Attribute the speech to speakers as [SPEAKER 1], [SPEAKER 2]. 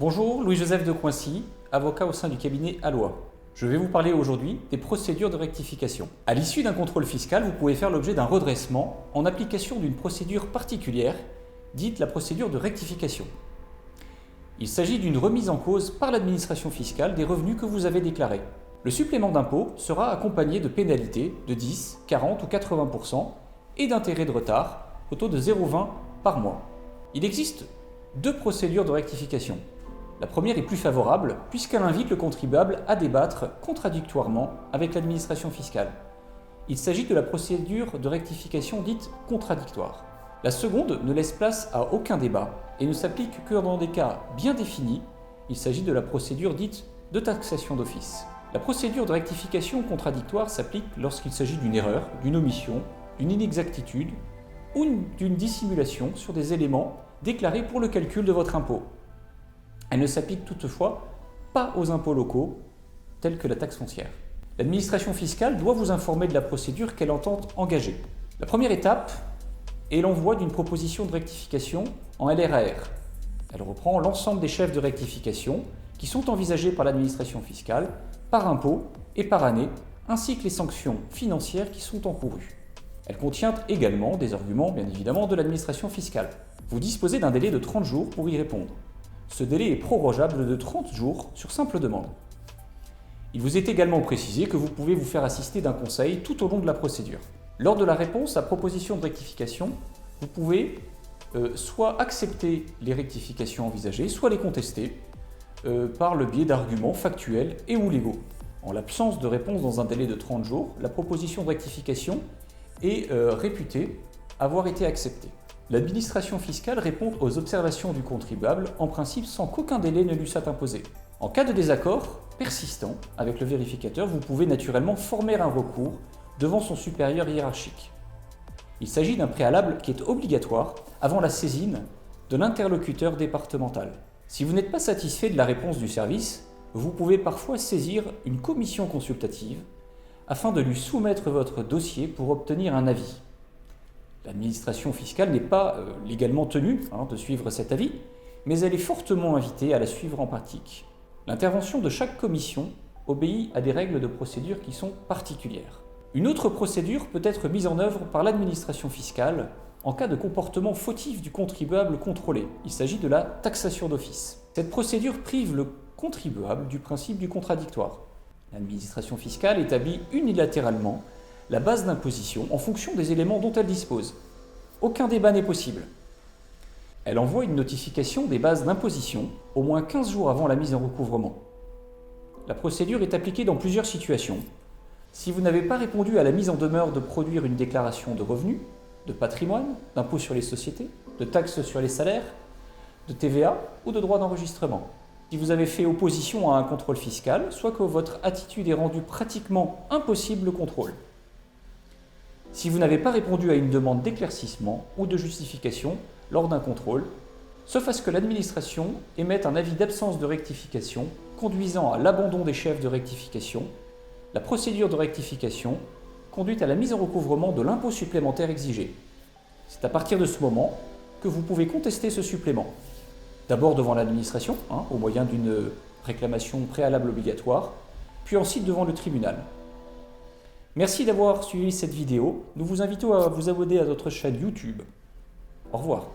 [SPEAKER 1] Bonjour, Louis-Joseph de Coincy, avocat au sein du cabinet Alloy. Je vais vous parler aujourd'hui des procédures de rectification. À l'issue d'un contrôle fiscal, vous pouvez faire l'objet d'un redressement en application d'une procédure particulière, dite la procédure de rectification. Il s'agit d'une remise en cause par l'administration fiscale des revenus que vous avez déclarés. Le supplément d'impôt sera accompagné de pénalités de 10, 40 ou 80% et d'intérêts de retard au taux de 0,20 par mois. Il existe deux procédures de rectification. La première est plus favorable puisqu'elle invite le contribuable à débattre contradictoirement avec l'administration fiscale. Il s'agit de la procédure de rectification dite contradictoire. La seconde ne laisse place à aucun débat et ne s'applique que dans des cas bien définis. Il s'agit de la procédure dite de taxation d'office. La procédure de rectification contradictoire s'applique lorsqu'il s'agit d'une erreur, d'une omission, d'une inexactitude ou d'une dissimulation sur des éléments déclarés pour le calcul de votre impôt. Elle ne s'applique toutefois pas aux impôts locaux, tels que la taxe foncière. L'administration fiscale doit vous informer de la procédure qu'elle entend engager. La première étape est l'envoi d'une proposition de rectification en LRAR. Elle reprend l'ensemble des chefs de rectification qui sont envisagés par l'administration fiscale, par impôt et par année, ainsi que les sanctions financières qui sont encourues. Elle contient également des arguments, bien évidemment, de l'administration fiscale. Vous disposez d'un délai de 30 jours pour y répondre. Ce délai est prorogeable de 30 jours sur simple demande. Il vous est également précisé que vous pouvez vous faire assister d'un conseil tout au long de la procédure. Lors de la réponse à proposition de rectification, vous pouvez soit accepter les rectifications envisagées, soit les contester par le biais d'arguments factuels et ou légaux. En l'absence de réponse dans un délai de 30 jours, la proposition de rectification est réputée avoir été acceptée. L'administration fiscale répond aux observations du contribuable, en principe sans qu'aucun délai ne lui soit imposé. En cas de désaccord persistant avec le vérificateur, vous pouvez naturellement former un recours devant son supérieur hiérarchique. Il s'agit d'un préalable qui est obligatoire avant la saisine de l'interlocuteur départemental. Si vous n'êtes pas satisfait de la réponse du service, vous pouvez parfois saisir une commission consultative afin de lui soumettre votre dossier pour obtenir un avis. L'administration fiscale n'est pas légalement tenue de suivre cet avis, mais elle est fortement invitée à la suivre en pratique. L'intervention de chaque commission obéit à des règles de procédure qui sont particulières. Une autre procédure peut être mise en œuvre par l'administration fiscale en cas de comportement fautif du contribuable contrôlé. Il s'agit de la taxation d'office. Cette procédure prive le contribuable du principe du contradictoire. L'administration fiscale établit unilatéralement la base d'imposition en fonction des éléments dont elle dispose. Aucun débat n'est possible. Elle envoie une notification des bases d'imposition au moins 15 jours avant la mise en recouvrement. La procédure est appliquée dans plusieurs situations. Si vous n'avez pas répondu à la mise en demeure de produire une déclaration de revenus, de patrimoine, d'impôt sur les sociétés, de taxes sur les salaires, de TVA ou de droits d'enregistrement. Si vous avez fait opposition à un contrôle fiscal, soit que votre attitude ait rendu pratiquement impossible le contrôle. Si vous n'avez pas répondu à une demande d'éclaircissement ou de justification lors d'un contrôle, sauf à ce que l'administration émette un avis d'absence de rectification conduisant à l'abandon des chefs de rectification, la procédure de rectification conduit à la mise en recouvrement de l'impôt supplémentaire exigé. C'est à partir de ce moment que vous pouvez contester ce supplément. D'abord devant l'administration, au moyen d'une réclamation préalable obligatoire, puis ensuite devant le tribunal. Merci d'avoir suivi cette vidéo. Nous vous invitons à vous abonner à notre chaîne YouTube. Au revoir.